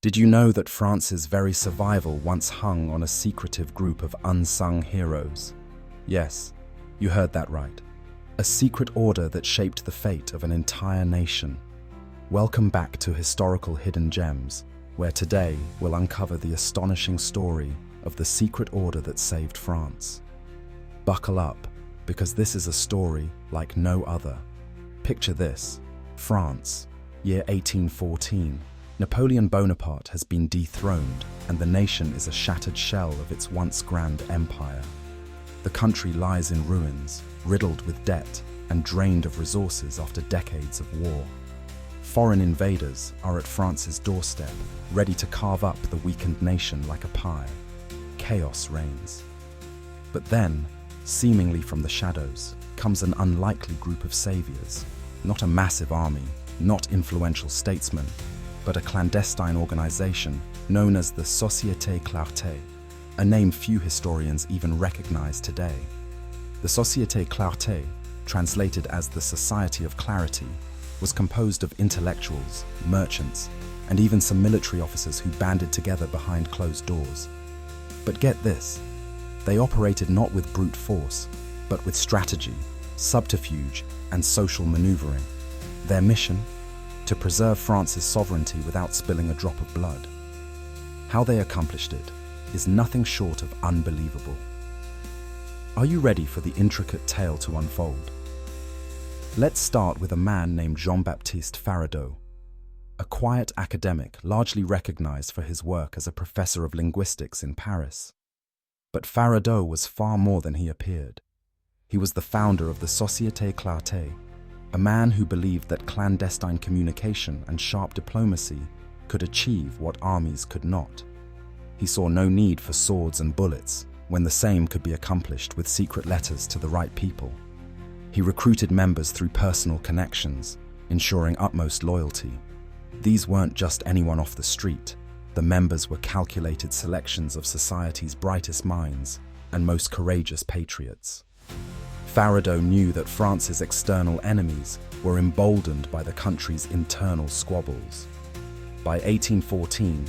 Did you know that France's very survival once hung on a secretive group of unsung heroes? Yes, you heard that right. A secret order that shaped the fate of an entire nation. Welcome back to Historical Hidden Gems, where today we'll uncover the astonishing story of the secret order that saved France. Buckle up, because this is a story like no other. Picture this: France, year 1814. Napoleon Bonaparte has been dethroned, and the nation is a shattered shell of its once grand empire. The country lies in ruins, riddled with debt, and drained of resources after decades of war. Foreign invaders are at France's doorstep, ready to carve up the weakened nation like a pie. Chaos reigns. But then, seemingly from the shadows, comes an unlikely group of saviors. Not a massive army, not influential statesmen, but a clandestine organization known as the Société Clarté, a name few historians even recognize today. The Société Clarté, translated as the Society of Clarity, was composed of intellectuals, merchants, and even some military officers who banded together behind closed doors. But get this, they operated not with brute force, but with strategy, subterfuge, and social maneuvering. Their mission? To preserve France's sovereignty without spilling a drop of blood. How they accomplished it is nothing short of unbelievable. Are you ready for the intricate tale to unfold? Let's start with a man named Jean-Baptiste Faradeau, a quiet academic largely recognized for his work as a professor of linguistics in Paris. But Faradeau was far more than he appeared. He was the founder of the Société Clarté, a man who believed that clandestine communication and sharp diplomacy could achieve what armies could not. He saw no need for swords and bullets when the same could be accomplished with secret letters to the right people. He recruited members through personal connections, ensuring utmost loyalty. These weren't just anyone off the street. The members were calculated selections of society's brightest minds and most courageous patriots. Faradeau knew that France's external enemies were emboldened by the country's internal squabbles. By 1814,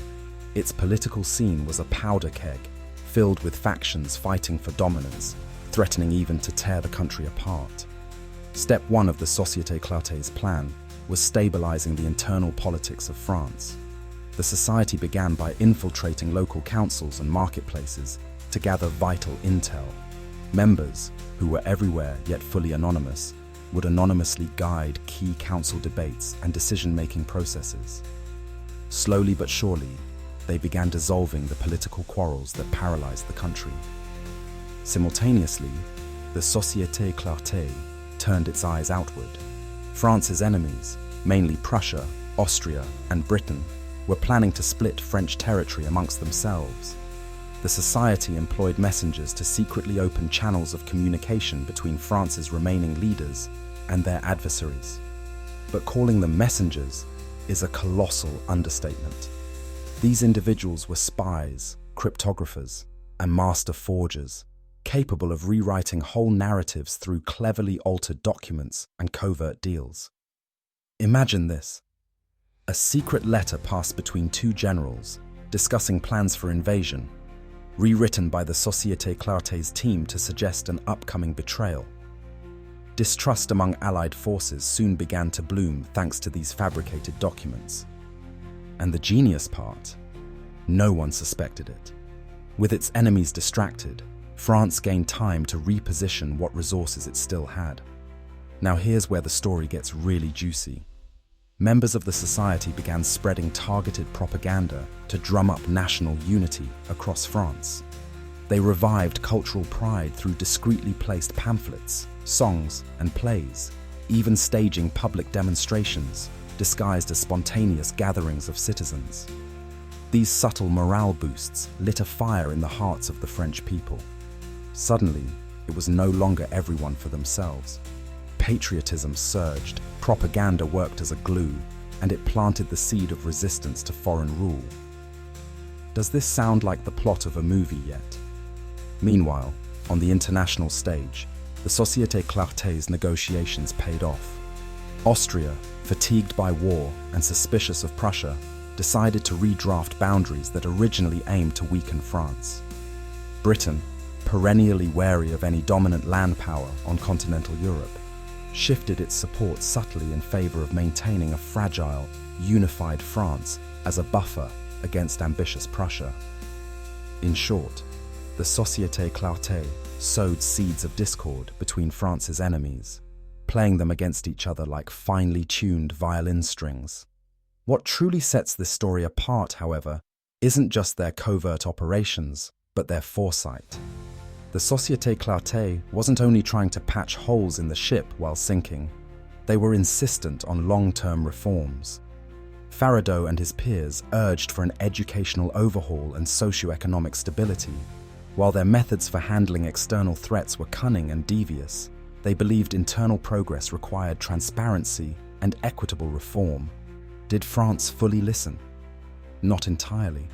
its political scene was a powder keg, filled with factions fighting for dominance, threatening even to tear the country apart. Step one of the Société Clarté's plan was stabilizing the internal politics of France. The society began by infiltrating local councils and marketplaces to gather vital intel. Members, who were everywhere yet fully anonymous, would anonymously guide key council debates and decision-making processes. Slowly but surely, they began dissolving the political quarrels that paralyzed the country. Simultaneously, the Société Clarté turned its eyes outward. France's enemies, mainly Prussia, Austria, and Britain, were planning to split French territory amongst themselves. The society employed messengers to secretly open channels of communication between France's remaining leaders and their adversaries. But calling them messengers is a colossal understatement. These individuals were spies, cryptographers, and master forgers, capable of rewriting whole narratives through cleverly altered documents and covert deals. Imagine this: a secret letter passed between two generals discussing plans for invasion, rewritten by the Société Clarté's team to suggest an upcoming betrayal. Distrust among Allied forces soon began to bloom thanks to these fabricated documents. And the genius part? No one suspected it. With its enemies distracted, France gained time to reposition what resources it still had. Now here's where the story gets really juicy. Members of the society began spreading targeted propaganda to drum up national unity across France. They revived cultural pride through discreetly placed pamphlets, songs, and plays, even staging public demonstrations disguised as spontaneous gatherings of citizens. These subtle morale boosts lit a fire in the hearts of the French people. Suddenly, it was no longer everyone for themselves. Patriotism surged, propaganda worked as a glue, and it planted the seed of resistance to foreign rule. Does this sound like the plot of a movie yet? Meanwhile, on the international stage, the Société Clarté's negotiations paid off. Austria, fatigued by war and suspicious of Prussia, decided to redraft boundaries that originally aimed to weaken France. Britain, perennially wary of any dominant land power on continental Europe, shifted its support subtly in favor of maintaining a fragile, unified France as a buffer against ambitious Prussia. In short, the Société Clarté sowed seeds of discord between France's enemies, playing them against each other like finely tuned violin strings. What truly sets this story apart, however, isn't just their covert operations, but their foresight. The Société Clarté wasn't only trying to patch holes in the ship while sinking, they were insistent on long-term reforms. Faradeau and his peers urged for an educational overhaul and socio-economic stability. While their methods for handling external threats were cunning and devious, they believed internal progress required transparency and equitable reform. Did France fully listen? Not entirely.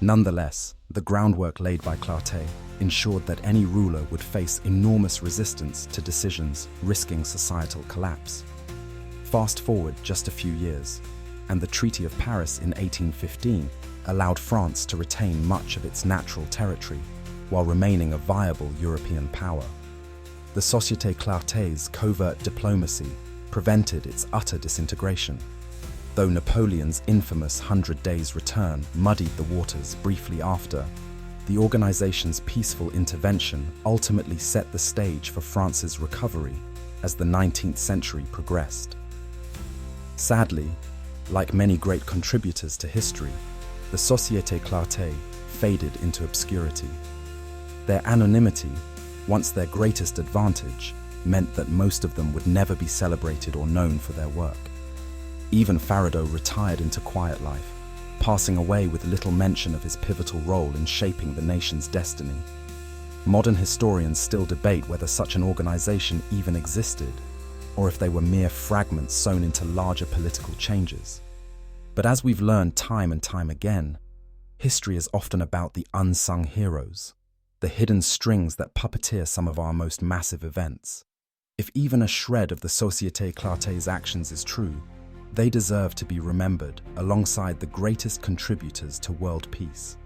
Nonetheless, the groundwork laid by Clarté ensured that any ruler would face enormous resistance to decisions risking societal collapse. Fast forward just a few years, and the Treaty of Paris in 1815 allowed France to retain much of its natural territory while remaining a viable European power. The Société Clarté's covert diplomacy prevented its utter disintegration, though Napoleon's infamous 100 Days' return muddied the waters briefly after. The organization's peaceful intervention ultimately set the stage for France's recovery as the 19th century progressed. Sadly, like many great contributors to history, the Société Clarté faded into obscurity. Their anonymity, once their greatest advantage, meant that most of them would never be celebrated or known for their work. Even Faradeau retired into quiet life, passing away with little mention of his pivotal role in shaping the nation's destiny. Modern historians still debate whether such an organization even existed, or if they were mere fragments sewn into larger political changes. But as we've learned time and time again, history is often about the unsung heroes, the hidden strings that puppeteer some of our most massive events. If even a shred of the Société Clarté's actions is true, they deserve to be remembered alongside the greatest contributors to world peace.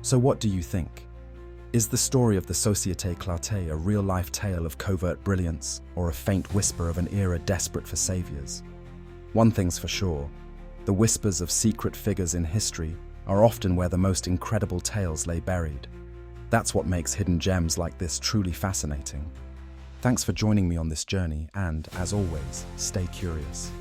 So what do you think? Is the story of the Société Clarté a real-life tale of covert brilliance or a faint whisper of an era desperate for saviors? One thing's for sure, the whispers of secret figures in history are often where the most incredible tales lay buried. That's what makes hidden gems like this truly fascinating. Thanks for joining me on this journey and, as always, stay curious.